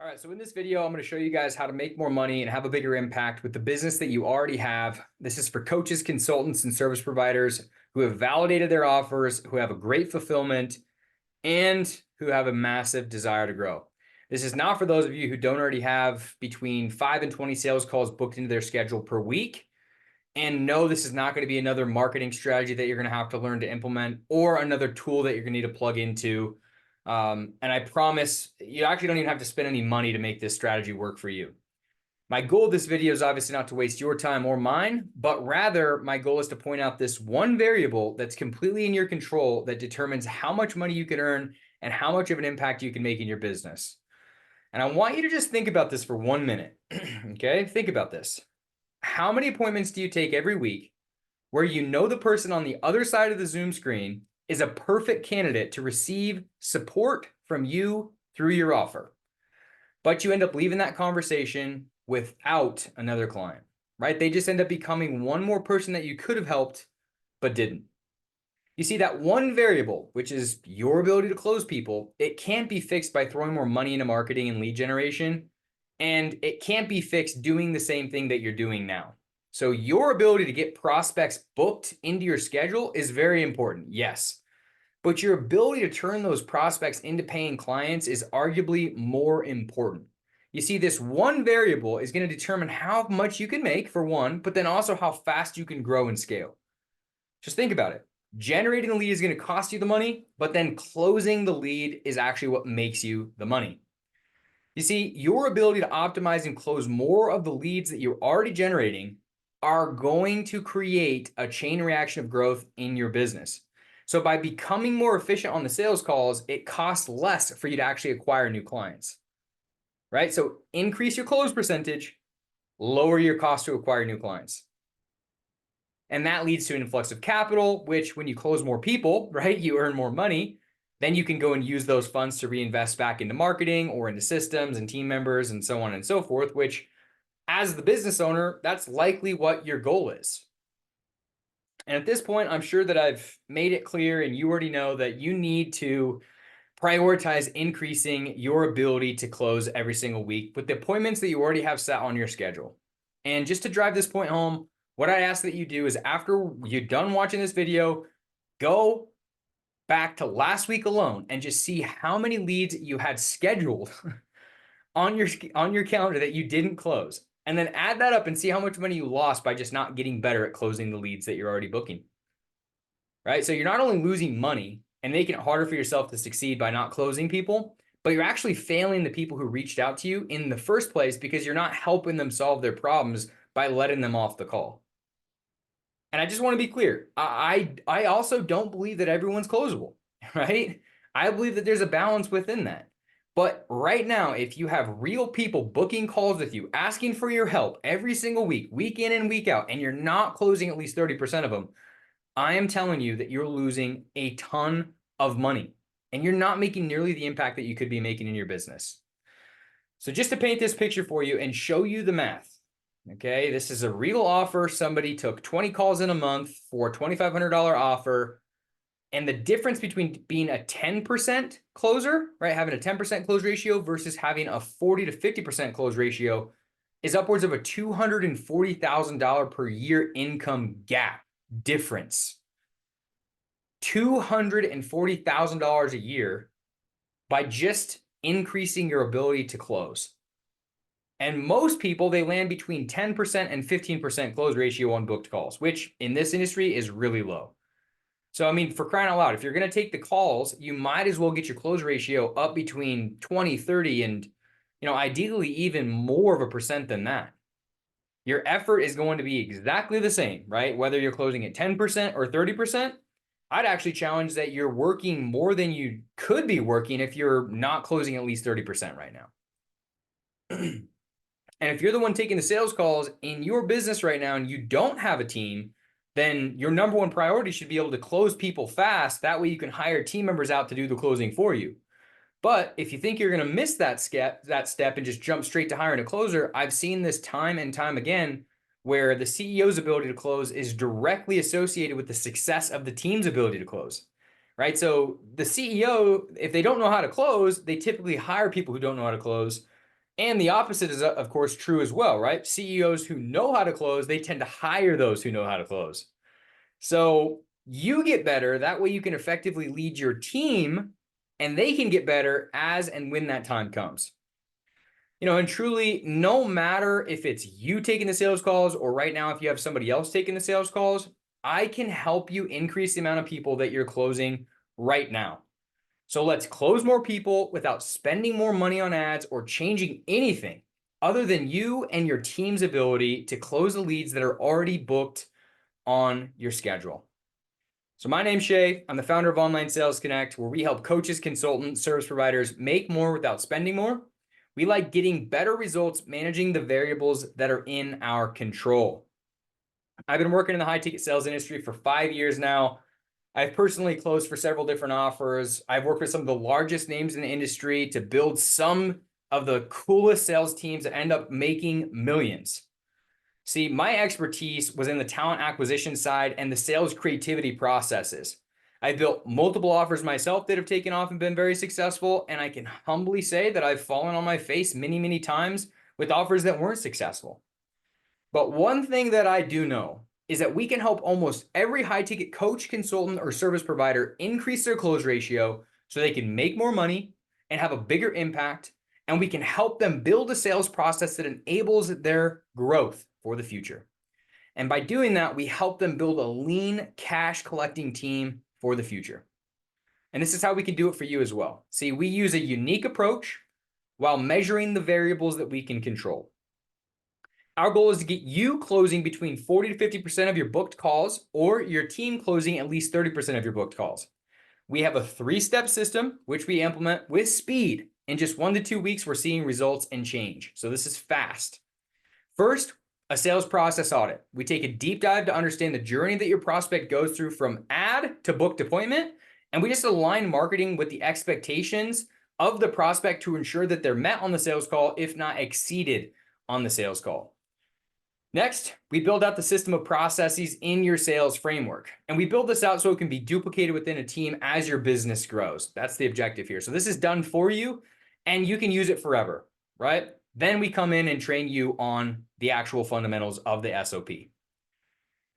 All right, so in this video, I'm going to show you guys how to make more money and have a bigger impact with the business that you already have. This is for coaches, consultants, and service providers who have validated their offers, who have a great fulfillment, and who have a massive desire to grow. This is not for those of you who don't already have between 5 and 20 sales calls booked into their schedule per week. And no, this is not going to be another marketing strategy that you're going to have to learn to implement or another tool that you're going to need to plug into. And I promise you actually don't even have to spend any money to make this strategy work for you. My goal of this video is obviously not to waste your time or mine, but rather my goal is to point out this one variable that's completely in your control that determines how much money you can earn and how much of an impact you can make in your business. And I want you to just think about this for 1 minute. Okay, think about this. How many appointments do you take every week where you know the person on the other side of the Zoom screen is a perfect candidate to receive support from you through your offer, but you end up leaving that conversation without another client, right? They just end up becoming one more person that you could have helped, but didn't. You see, that one variable, which is your ability to close people, it can't be fixed by throwing more money into marketing and lead generation. And it can't be fixed doing the same thing that you're doing now. So your ability to get prospects booked into your schedule is very important, yes. But your ability to turn those prospects into paying clients is arguably more important. You see, this one variable is going to determine how much you can make, for one, but then also how fast you can grow and scale. Just think about it. Generating a lead is going to cost you the money, but then closing the lead is actually what makes you the money. You see, your ability to optimize and close more of the leads that you're already generating are going to create a chain reaction of growth in your business. So by becoming more efficient on the sales calls, it costs less for you to actually acquire new clients, right? So increase your close percentage, lower your cost to acquire new clients. And that leads to an influx of capital, which when you close more people, right, you earn more money. Then you can go and use those funds to reinvest back into marketing or into systems and team members and so on and so forth, which as the business owner, that's likely what your goal is. And at this point, I'm sure that I've made it clear and you already know that you need to prioritize increasing your ability to close every single week with the appointments that you already have set on your schedule. And just to drive this point home, what I ask that you do is after you're done watching this video, go back to last week alone and just see how many leads you had scheduled on your calendar that you didn't close. And then add that up and see how much money you lost by just not getting better at closing the leads that you're already booking. Right? So you're not only losing money and making it harder for yourself to succeed by not closing people, but you're actually failing the people who reached out to you in the first place because you're not helping them solve their problems by letting them off the call. And I just want to be clear. I also don't believe that everyone's closable, right? I believe that there's a balance within that. But right now, if you have real people booking calls with you, asking for your help every single week, week in and week out, and you're not closing at least 30% of them, I am telling you that you're losing a ton of money and you're not making nearly the impact that you could be making in your business. So just to paint this picture for you and show you the math, okay, this is a real offer. Somebody took 20 calls in a month for a $2,500 offer. And the difference between being a 10% closer, right, having a 10% close ratio versus having a 40 to 50% close ratio is upwards of a $240,000 per year income gap difference. $240,000 a year by just increasing your ability to close. And most people, they land between 10% and 15% close ratio on booked calls, which in this industry is really low. So, I mean, for crying out loud, if you're going to take the calls, you might as well get your close ratio up between 20, 30, and, ideally even more of a percent than that. Your effort is going to be exactly the same, right? Whether you're closing at 10% or 30%, I'd actually challenge that you're working more than you could be working if you're not closing at least 30% right now. And if you're the one taking the sales calls in your business right now and you don't have a team, then your number one priority should be able to close people fast. That way you can hire team members out to do the closing for you. But if you think you're going to miss that step and just jump straight to hiring a closer, I've seen this time and time again where the CEO's ability to close is directly associated with the success of the team's ability to close, right? So the CEO, if they don't know how to close, they typically hire people who don't know how to close. And the opposite is, of course, true as well, right? CEOs who know how to close, they tend to hire those who know how to close. So you get better. That way you can effectively lead your team and they can get better as and when that time comes. And truly, no matter if it's you taking the sales calls or right now, if you have somebody else taking the sales calls, I can help you increase the amount of people that you're closing right now. So let's close more people without spending more money on ads or changing anything other than you and your team's ability to close the leads that are already booked on your schedule. So my name's Shay. I'm the founder of Online Sales Connect, where we help coaches, consultants, service providers make more without spending more. We like getting better results, managing the variables that are in our control. I've been working in the high ticket sales industry for 5 years now. I've personally closed for several different offers. I've worked with some of the largest names in the industry to build some of the coolest sales teams that end up making millions. See, my expertise was in the talent acquisition side and the sales creativity processes. I built multiple offers myself that have taken off and been very successful, and I can humbly say that I've fallen on my face many, many times with offers that weren't successful. But one thing that I do know is that we can help almost every high-ticket coach, consultant, or service provider increase their close ratio so they can make more money and have a bigger impact, and we can help them build a sales process that enables their growth for the future. And by doing that, we help them build a lean cash collecting team for the future. And this is how we can do it for you as well. See, we use a unique approach while measuring the variables that we can control. Our goal is to get you closing between 40 to 50% of your booked calls, or your team closing at least 30% of your booked calls. We have a 3-step system, which we implement with speed. In just 1 to 2 weeks, we're seeing results and change. So this is fast. First, a sales process audit. We take a deep dive to understand the journey that your prospect goes through from ad to booked appointment. And we just align marketing with the expectations of the prospect to ensure that they're met on the sales call, if not exceeded on the sales call. Next, we build out the system of processes in your sales framework. And we build this out so it can be duplicated within a team as your business grows. That's the objective here. So this is done for you and you can use it forever, right? Then we come in and train you on the actual fundamentals of the SOP.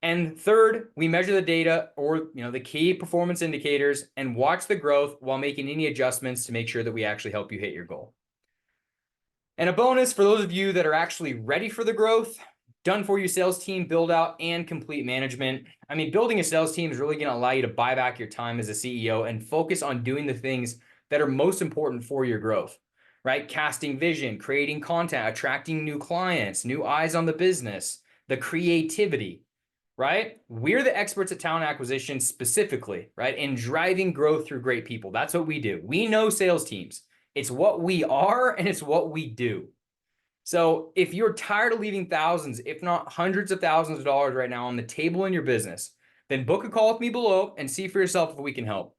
And third, we measure the data or the key performance indicators and watch the growth while making any adjustments to make sure that we actually help you hit your goal. And a bonus for those of you that are actually ready for the growth, done for you sales team build out and complete management. I mean, building a sales team is really going to allow you to buy back your time as a CEO and focus on doing the things that are most important for your growth, right? Casting vision, creating content, attracting new clients, new eyes on the business, the creativity, right? We're the experts at talent acquisition specifically, right? In driving growth through great people. That's what we do. We know sales teams. It's what we are and it's what we do. So if you're tired of leaving thousands, if not hundreds of thousands of dollars right now on the table in your business, then book a call with me below and see for yourself if we can help.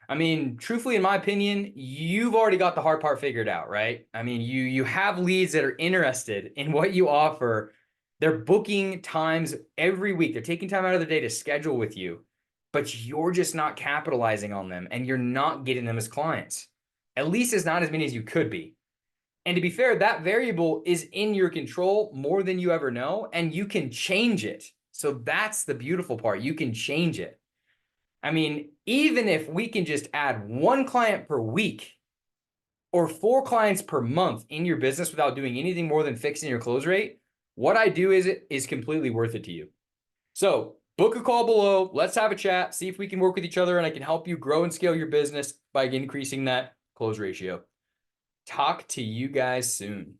I mean, truthfully, in my opinion, you've already got the hard part figured out, right? I mean, you have leads that are interested in what you offer. They're booking times every week. They're taking time out of their day to schedule with you, but you're just not capitalizing on them and you're not getting them as clients. At least it's not as many as you could be. And to be fair, that variable is in your control more than you ever know, and you can change it. So that's the beautiful part. You can change it. I mean, even if we can just add 1 client per week or 4 clients per month in your business without doing anything more than fixing your close rate, what I do is completely worth it to you. So book a call below. Let's have a chat, see if we can work with each other and I can help you grow and scale your business by increasing that close ratio. Talk to you guys soon.